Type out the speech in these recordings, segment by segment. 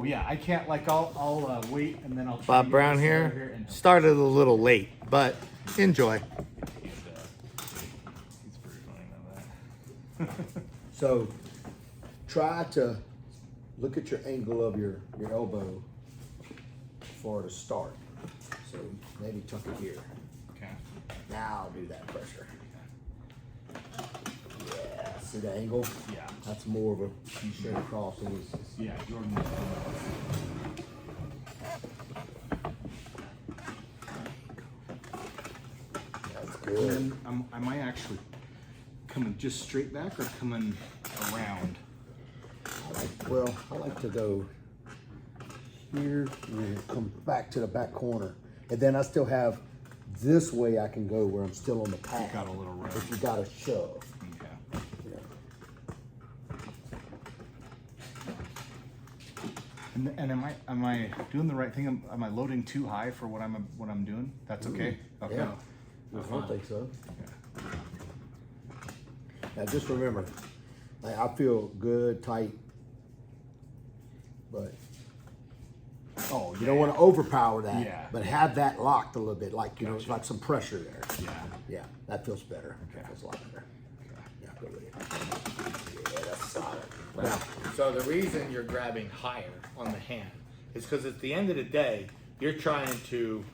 Oh yeah, I can't like I'll wait and then I'll. Try Bob to get Brown this over here. and Started a little late, but enjoy. He's pretty funny about that. So try to look at your angle of your elbow for the start. So maybe tuck it here. Okay. Now do that pressure. Yeah, see the angle? Yeah. That's more of a straight across. Yeah, Jordan. That's And good. then I might actually coming just straight back or coming around. I like to go here and come back to the back corner. And then I still have this way I can go where I'm still on the pad. Got a little rough. If you got to shove. Okay. Yeah. And am I doing the right thing? Am I loading too high for what I'm doing? That's okay. Okay. Yeah. I don't think so. Now just remember, like, I feel good, tight, but Oh, you don't want to overpower that. Yeah. But have that locked a little bit, like it's like some pressure there. Yeah. Yeah, that feels better. Okay. That feels a lot better. Yeah, go with it. Yeah, that's solid. Now, So the reason you're grabbing higher on the hand is because at the end of the day, you're trying to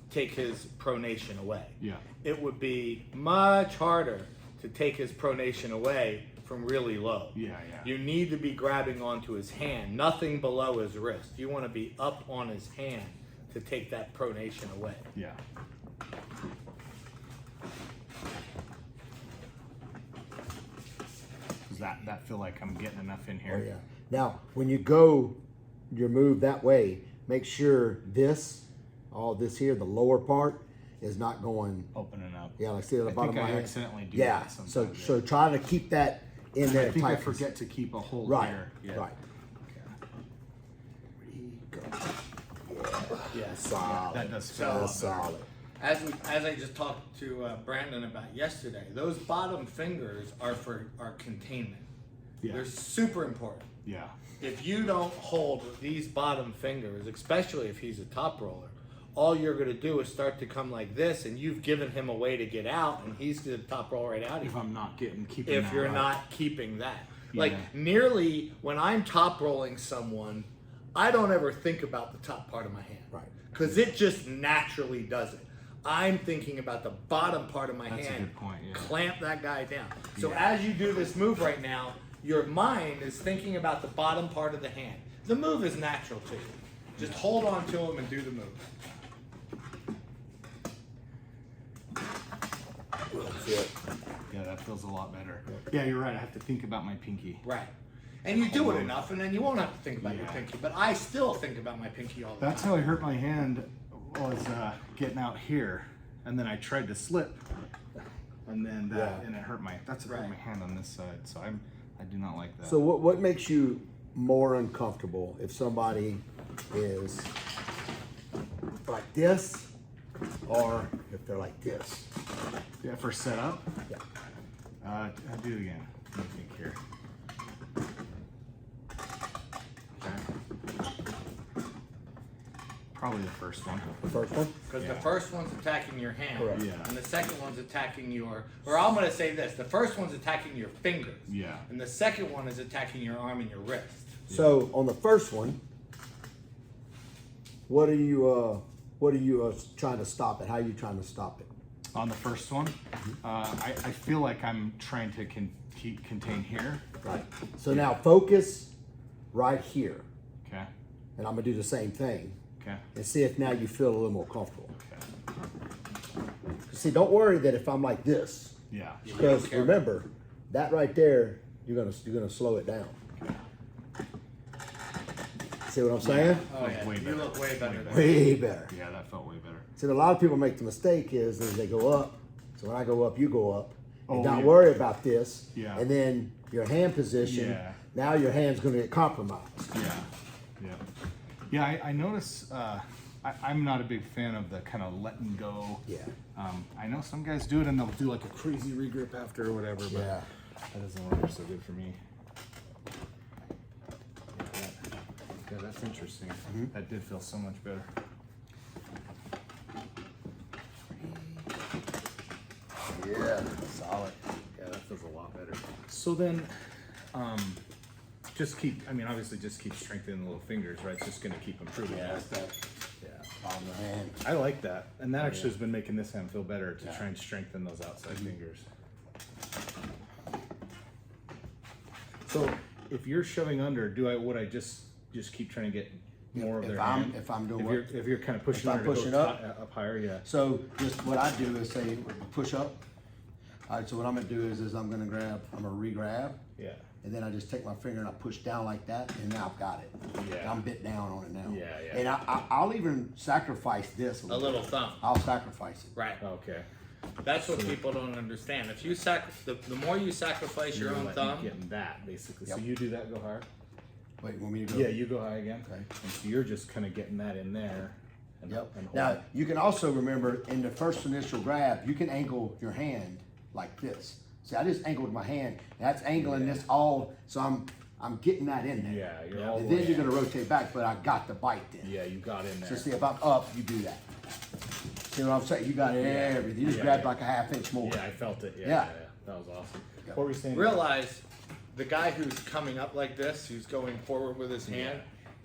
take his pronation away. Yeah. It would be much harder to take his pronation away from really low. Yeah. You need to be grabbing onto his hand, nothing below his wrist. You want to be up on his hand to take that pronation away. Yeah. Does that feel like I'm getting enough in oh here? yeah. Now, when you go your move that way, make sure all this here, the lower part, is not going. Opening up. Yeah, like see at the I bottom think of my I hand. accidentally do Yeah. that So sometimes, try to keep that in there. I think I tight. forget to keep a hold Right. here. Yeah. Right. Okay. Go. Yeah. Solid. That does feel So- a lot That's better. solid. As I just talked to Brandon about yesterday, those bottom fingers are containment. Yeah. They're super important. Yeah. If you don't hold these bottom fingers, especially if he's a top roller, all you're going to do is start to come like this, and you've given him a way to get out, and he's going to top roll right out. If I'm not keeping If that you're right. not keeping that, Yeah. like nearly when I'm top rolling someone, I don't ever think about the top part of my hand, Right. Because it just naturally does it. I'm thinking about the bottom part of my That's a hand. good point, yeah. Clamp that guy down. So Yeah. as you do this move right now, your mind is thinking about the bottom part of the hand. The move is natural to you. Just hold on to him and do the move. That's it. Yeah, that feels a lot better. Yeah, you're right. I have to think about my pinky. Right. And you do it enough, and then you won't have to think about your Yeah. pinky. But I still think about my pinky all the That's time. how I hurt my hand. Was getting out here, and then I tried to slip, and then Yeah. and it hurt my. That's hurt my hand on this side. So I do not like that. So what makes you more uncomfortable if somebody is like this, or if they're like this? Yeah, for setup. Yeah. I'll do it again. Let me think here. Okay. Probably the first one. The first one. Because Yeah. the first one's attacking your hand, Correct. Yeah. and the second one's attacking or I'm going to say this: the first one's attacking your fingers, Yeah. and the second one is attacking your arm and your wrist. So on the first one, what are you trying to stop it? How are you trying to stop it? On the first one, I feel like I'm trying to contain here. Right. So now focus right here, Okay. and I'm gonna do the same thing Okay. and see if now you feel a little more comfortable. Okay. See, don't worry that if I'm like this, Yeah. because remember that right there, you're gonna slow it down. See what I'm saying? Oh yeah, way you better. look way better there. Way better. Yeah, that felt way better. See, a lot of people make the mistake is they go up. So when I go up, you go up. And Oh, don't yeah. worry about this. Yeah. And then your hand position, Yeah. now your hand's going to get compromised. Yeah. Yeah. Yeah, I notice I'm not a big fan of the kind of letting go. Yeah. I know some guys do it and they'll do like a crazy regrip after or whatever, but Yeah. that doesn't work so good for me. Yeah, that's interesting. That did feel so much better. Yeah, solid. Yeah, that feels a lot better. So then, just keep, I mean, obviously just keep strengthening the little fingers, right? It's just going to keep improving. Yeah, that's that Yeah. on the hand. I like that. And that actually has been making this hand feel better to Yeah. try and strengthen those outside fingers. So if you're shoving under, would I just keep trying to get more of If their I'm- hand? if I'm doing if what? you're kind of pushing If I'm under to pushing go up? up higher, yeah. So just what I do is say push up. All right, so what I'm gonna do is I'm gonna re-grab, Yeah. and then I just take my finger and I push down like that, and now I've got it. Yeah. I'm bit down on it now. Yeah, yeah. And I'll even sacrifice this A little thumb. I'll sacrifice it. Right. Okay. That's what people don't understand. If you the more you sacrifice your own thumb, Getting that basically. Yep. So you do that, go higher. Wait, want me to go? Yeah, you go high again. Okay. And so you're just kind of getting that in there. And, Yep. and hold Now it. you can also remember in the first initial grab, you can angle your hand like this. See, I just angled my hand. That's angling this all, so I'm getting that in there. Yeah, you're all And the then way you're in. gonna rotate back, but I got the bite then. Yeah, you got in there. So see, if I'm up, you do that. See what I'm saying? You got everything. You just Yeah, grabbed yeah. like a half inch more. Yeah, I felt it. Yeah, Yeah. yeah. That was awesome. Yep. What were you saying? realize the guy who's coming up like this, who's going forward with his hand,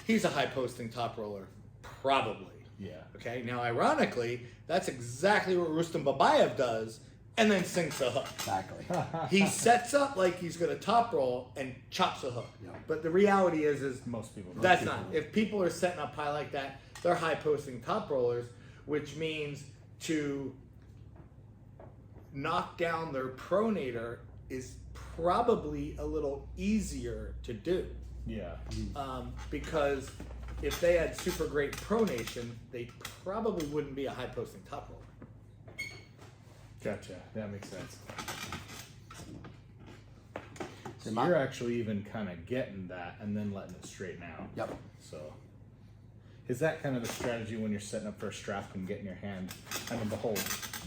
he's a high posting top roller, probably. Yeah. Okay. Now, ironically, that's exactly what Rustam Babayev does, and then sinks a hook. Exactly. He sets up like he's going to top roll and chops a hook. Yeah. But the reality is Most people don't. that's not. If people are setting up high like that, they're high posting top rollers, which means to knock down their pronator is probably a little easier to do. Yeah. Because if they had super great pronation, they probably wouldn't be a high posting top roller. Gotcha. That makes sense. See, So you're actually even kind of getting that and then letting it straighten out. Yep. So, is that kind of the strategy when you're setting up for a strap and getting your hand? I mean, the whole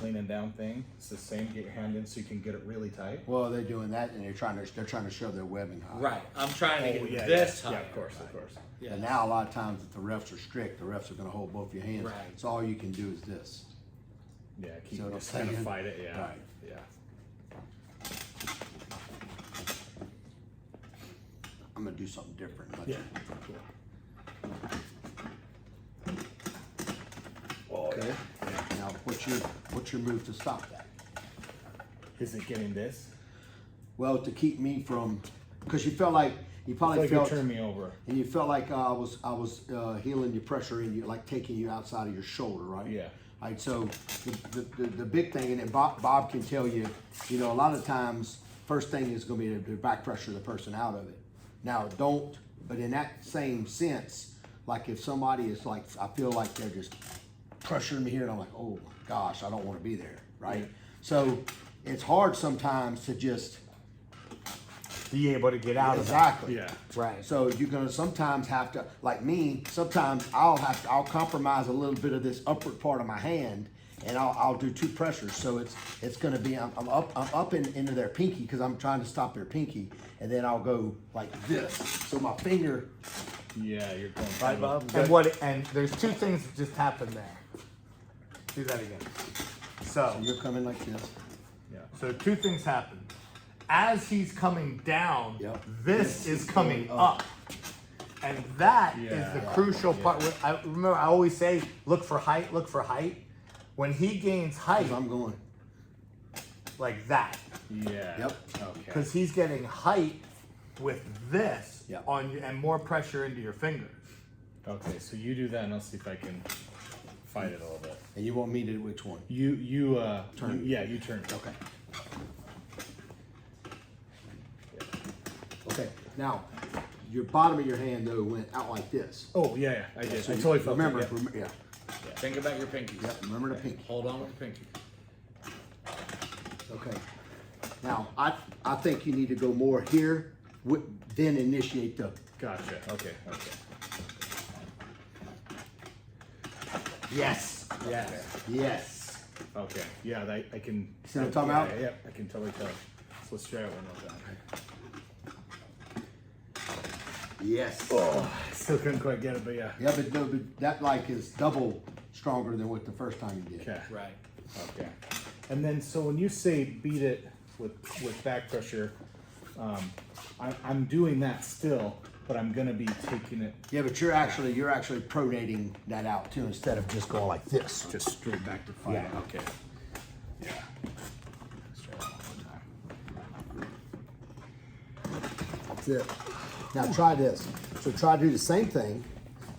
leaning down thing. It's the same. Get your hand in so you can get it really tight. Well, they're doing that, and they're trying to shove their webbing high. Right. I'm trying to get yeah, this yeah. high. Yeah, of course, of course. Yeah. And now a lot of times, if the refs are strict, the refs are going to hold both your hands. Right. So all you can do is this. Yeah, keep See what I'm just kind of saying? fight it. Yeah. Right. Yeah. I'm going to do something different. Yeah. Okay. Now, what's your move to stop that? Is it getting this? Well, to keep me from, because you felt like you probably It's like felt, you turn me over. and you felt like I was healing your pressure in you, like taking you outside of your shoulder, right? Yeah. All right. So the big thing, and then Bob can tell you, a lot of times, first thing is going to be to back pressure the person out of it. Now, but in that same sense, like if somebody is like, I feel like they're just pressuring me here, and I'm like, oh my gosh, I don't want to be there, right? Yeah. So it's hard sometimes to just Be able to get out of that. exactly. Yeah. Right. So you're gonna sometimes have to, like me, sometimes I'll compromise a little bit of this upward part of my hand, and I'll do two pressures. So it's gonna be I'm up into their pinky because I'm trying to stop their pinky, and then I'll go like this. So my finger. Yeah, you're going. Right, Bob? And there's two things that just happened there. Do that again. So You're coming like this. Yeah. So two things happen. As he's coming down, Yep. this is coming up. And that is Yeah. the crucial part. I remember I always say, look for height, look for height. When he gains height, 'Cause I'm going. like that, Yeah. Yep. Okay. because he's getting height with this Yep. on you and more pressure into your fingers. Okay, so you do that, and I'll see if I can fight it a little bit. And you want me to do which one? You Turn. yeah, you turn. Okay. Okay. Now, your bottom of your hand though went out like this. Oh yeah, I did. So I you totally felt remember. it. Yeah. Yeah. Think about your pinkies. Yep. Remember the pinky. Hold on with the pinky. Okay. Now, I think you need to go more here, then initiate the. Gotcha. Okay. Okay. Yes. Yes. Yes. Okay. Yeah, I can. See what I'm talking about? Yeah, I can totally tell. So let's try it one more time. Yes. Oh, I still couldn't quite get it, but yeah. Yeah, but, no, but that like is double stronger than what the first time you did. Okay. Right. Okay. And then, so when you say beat it with back pressure, I'm doing that still, but I'm gonna be taking it Yeah, but you're actually pronating that out too instead of just going like this. just straight back to fight. Yeah. Okay. Yeah. Let's try that one more time. That's it. Now try this. So try to do the same thing,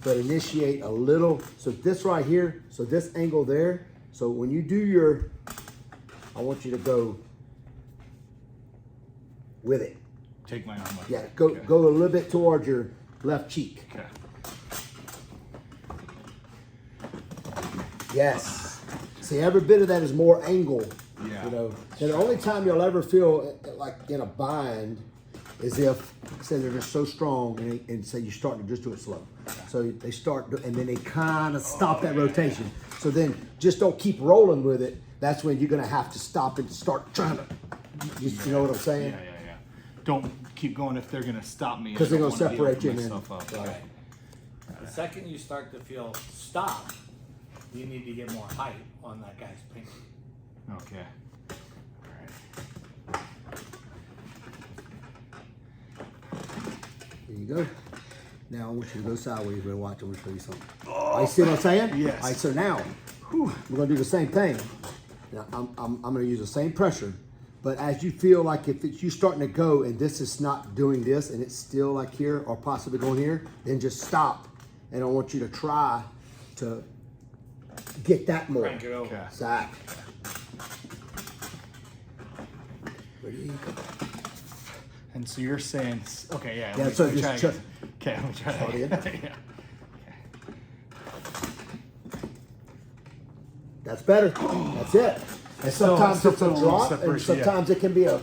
but initiate a little. So this right here, so this angle there. So when you do your, I want you to go with it. Take my arm up. Yeah, go a little bit towards your left cheek. Okay. Yes. See, every bit of that is more angle. Yeah. You know, and the only time you'll ever feel like in a bind is if, say, they're just so strong and say you start to just do it slow. So they start, and then they kind of stop that rotation. So then just don't keep rolling with it. That's when you're going to have to stop and start trying to, you know what I'm saying? Yeah. Don't keep going if they're gonna stop me. 'Cause they're gonna I don't wanna separate you, open man. myself up. Right. The second you start to feel stop, you need to get more height on that guy's pinky. Okay. All right. There you go. Now I want you to go sideways and watch. I'm gonna show you something. Oh, you see what I'm saying? Yes. All right. So now we're gonna do the same thing. Now I'm gonna use the same pressure, but as you feel like if it's you starting to go and this is not doing this and it's still like here or possibly going here, then just stop. And I want you to try to get that more. Crank it over. Okay. Zach. Ready? And so you're saying, okay, yeah. Yeah, let me- so let me just try again. Okay, let me try that Try it again. Yeah. That's better. That's it. And sometimes still it's a feel a little drop, and separation, yeah. sometimes it can be a.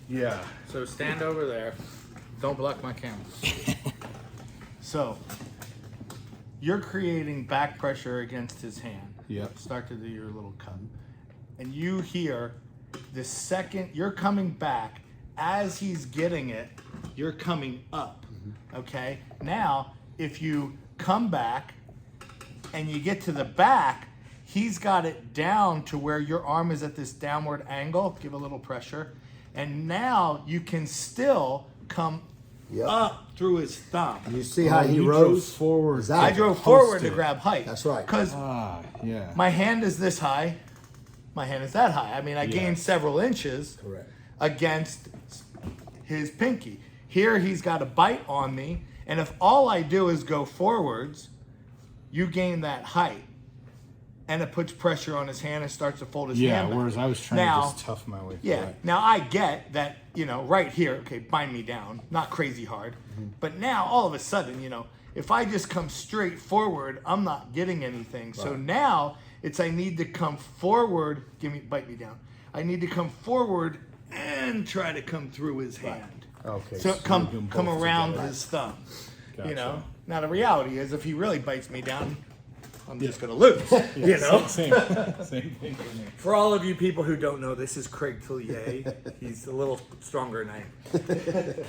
Yeah. So stand over there. Don't block my camera. So you're creating back pressure against his hand. Yep. Start to do your little cut. And you hear the second you're coming back, as he's getting it, you're coming up. Okay? Now, if you come back and you get to the back, he's got it down to where your arm is at this downward angle. Give a little pressure. And now you can still come Yep. up through his thumb. You see how he you rose drove forward. Exactly. I drove forward Posted. to grab height. That's right. Because Ah, yeah. my hand is this high, my hand is that high. I mean, I gained several inches Correct. against his pinky. Here he's got a bite on me, and if all I do is go forwards, you gain that height. And it puts pressure on his hand and starts to fold his Yeah, hand back. whereas I was trying Now- to just tough my way through Yeah. it. Now I get that, right here, okay, bind me down, not crazy hard. But now all of a sudden, if I just come straight forward, I'm not getting anything. So Right. now it's I need to come forward, bite me down. I need to come forward and try to come through his hand. Okay. So you're come doing come both around together. his thumb. Gotcha. Now the reality is if he really bites me down, I'm just gonna lose. Same thing for me. For all of you people who don't know, this is Craig Tullier. He's a little stronger than I am.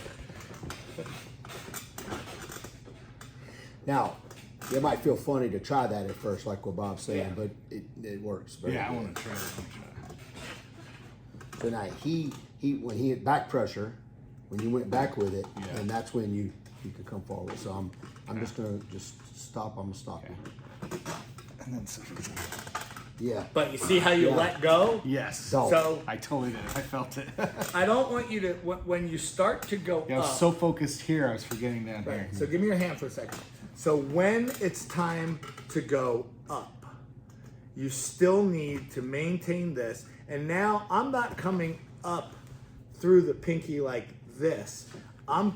Now, it might feel funny to try that at first, like what Bob's saying, Yeah. but it works. Very Yeah, I good. want to try this one shot. So now he when he hit back pressure, when you went back with it, Yeah. and that's when you could come forward. So I'm just gonna stop. I'm gonna stop you. And then so. Yeah. But you see how you Yeah. let go? Yes. Don't. So I totally did. I felt it. I don't want you to, when you start to go Yeah, I was up. so focused here, I was forgetting down Right. here. So give me your hand for a second. So when it's time to go up, you still need to maintain this. And now I'm not coming up through the pinky like this. I'm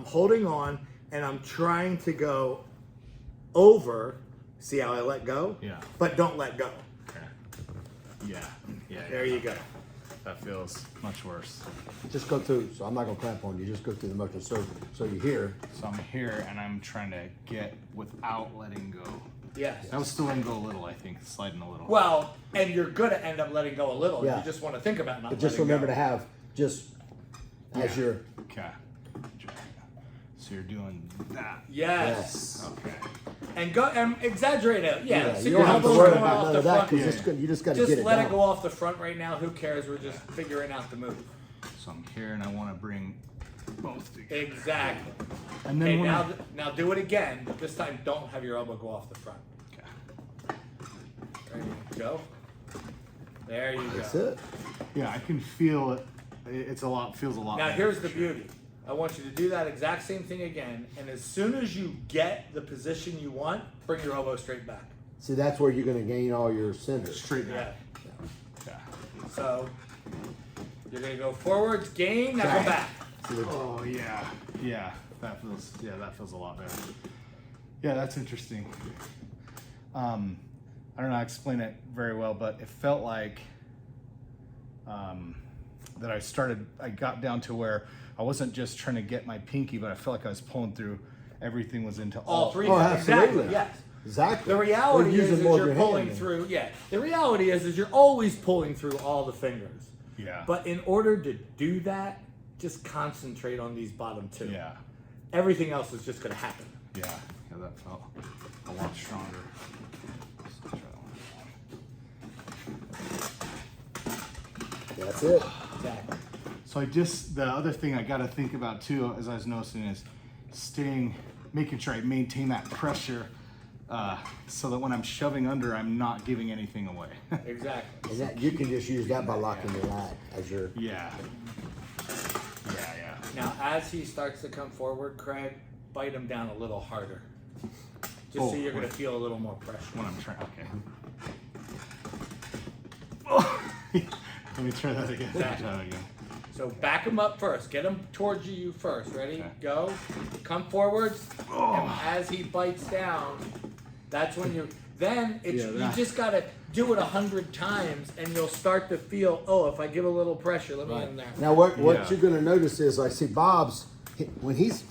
holding on and I'm trying to go over. See how I let go? Yeah. But don't let go. Okay. Yeah. There you go. That feels much worse. Just go through. So I'm not gonna clamp on you. Just go through the motion. So you're here. So I'm here and I'm trying to get without letting go. Yes. I was still letting go a little, I think, sliding a little. Well, and you're going to end up letting go a little. Yeah. You just want to think about not But just letting remember go. to have just as Yeah. your Okay. So So you're doing that. Yes. Okay. And go and exaggerate it. Yeah. Yeah, so you your don't have to elbows worry going about off none the of that front. because you just got to Just get it let down. it go off the front right now. Who cares? We're just figuring out the move. So I'm here and I want to bring both together. Exactly. And then Okay, when now do it again, but this time don't have your elbow go off the front. Okay. There you go. There you That's go. it. Yeah, I can feel it. Feels a lot. Now better here's for the sure. beauty. I want you to do that exact same thing again, and as soon as you get the position you want, bring your elbow straight back. See, that's where you're going to gain all your center. Straight Yeah. back. Yeah. So you're gonna go forwards, gain, now come back. Oh yeah. Yeah. That feels a lot better. Yeah, that's interesting. I don't know how to explain it very well, but it felt like that I got down to where I wasn't just trying to get my pinky, but I felt like I was pulling through. Everything was into All three. Oh, Exactly. absolutely. Yes. Exactly. The reality We're is using more of you're your hand pulling then. through. Yeah. The reality is you're always pulling through all the fingers. Yeah. But in order to do that, just concentrate on these bottom two. Yeah. Everything else is just gonna happen. Yeah. Yeah, that felt a lot stronger. Let's try that one. That's it. Exactly. So the other thing I got to think about too, as I was noticing, is making sure I maintain that pressure, so that when I'm shoving under, I'm not giving anything away. Exactly. And that, you can just use that by locking your lat as your. Yeah. Yeah. Now, as he starts to come forward, Craig, bite him down a little harder. Just so you're going to feel a little more pressure. When I'm trying, okay. Oh. Let me try that again. Exactly. Try that again. So back him up first. Get him towards you first. Ready? Okay. Go. Come forwards. And as he bites down, that's when you. Then it's, you just got to do it 100 times, and you'll start to feel. Oh, if I give a little pressure, let me in there. Now, what Yeah. you're going to notice is, like, see, Bob's when his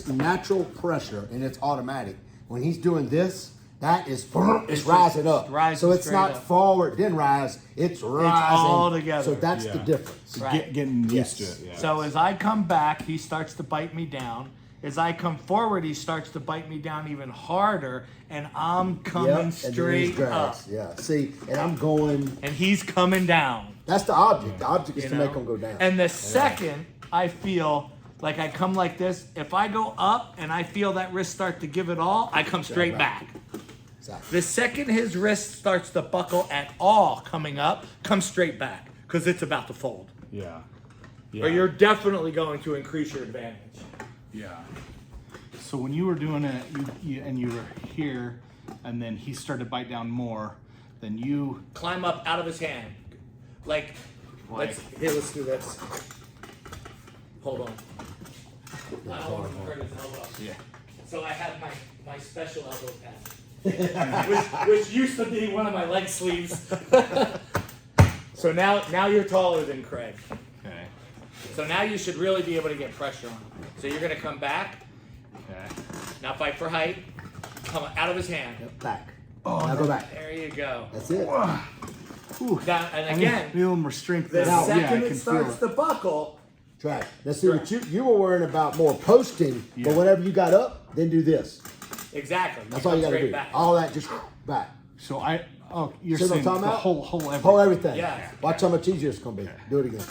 natural pressure, and it's automatic. When he's doing this, that is it's rising up. rising So it's straight not up. forward then rise. It's rising all together. So that's the Yeah. difference. Right. Getting used Yes. to it. Yeah. So as I come back, he starts to bite me down. As I come forward, he starts to bite me down even harder, and I'm coming Yep, and then he straight drags. up. Yeah. See, and I'm going. And he's coming down. That's the object. The object is You to know? make them go down. And the second I feel like I come like this, if I go up and I feel that wrist start to give it all, I come straight back. Exactly. The second his wrist starts to buckle at all coming up, come straight back because it's about to fold. Yeah. Or you're definitely going to increase your advantage. Yeah. So when you were doing it, you were here, and then he started to bite down more. Then you Climb up out of his hand. Like let's do this. Hold on. I don't want to hurt his elbow. Yeah. So I have my special elbow pad, which used to be one of my leg sleeves. So now you're taller than Craig. Okay. So now you should really be able to get pressure on him. So you're gonna come back. Okay. Now fight for height. Come out of his hand. Back. Now go back. There you go. That's it. Now, and again, Feel more strength. the there. Yeah, I second it can starts feel to buckle, Drag. Now see what you were worrying about more posting, but whenever you got up, then do this. exactly. That's all you got to straight do. back. All that just back. So you're See what I'm saying the talking about? whole everything. Whole everything. Yeah. Watch how much easier it's gonna be. Do it again.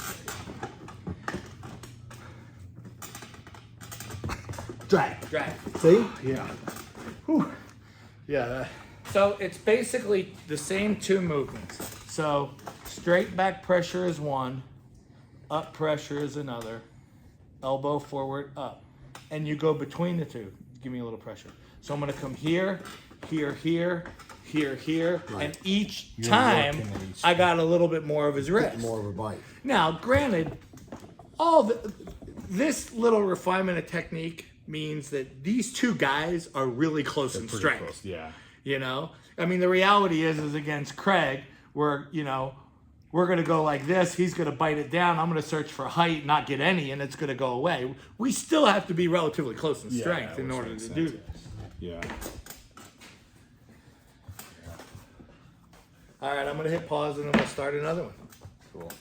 Drag. Drag. See? Yeah. Whew. Yeah. So it's basically the same two movements. So straight back pressure is one, up pressure is another, elbow forward, up. And you go between the two. Give me a little pressure. So I'm gonna come here, here, here, here, here, and each time working at each I got a little bit more of his wrist. More of a bite. Now, granted, this little refinement of technique means that these two guys are really close in Pretty strength. close. Yeah. You know, I mean, the reality is against Craig, we're gonna go like this. He's gonna bite it down. I'm gonna search for height, not get any, and it's gonna go away. We still have to be relatively close in strength in which order makes to sense. do this. Yeah. All right, I'm gonna hit pause and I'm gonna start another one. Cool.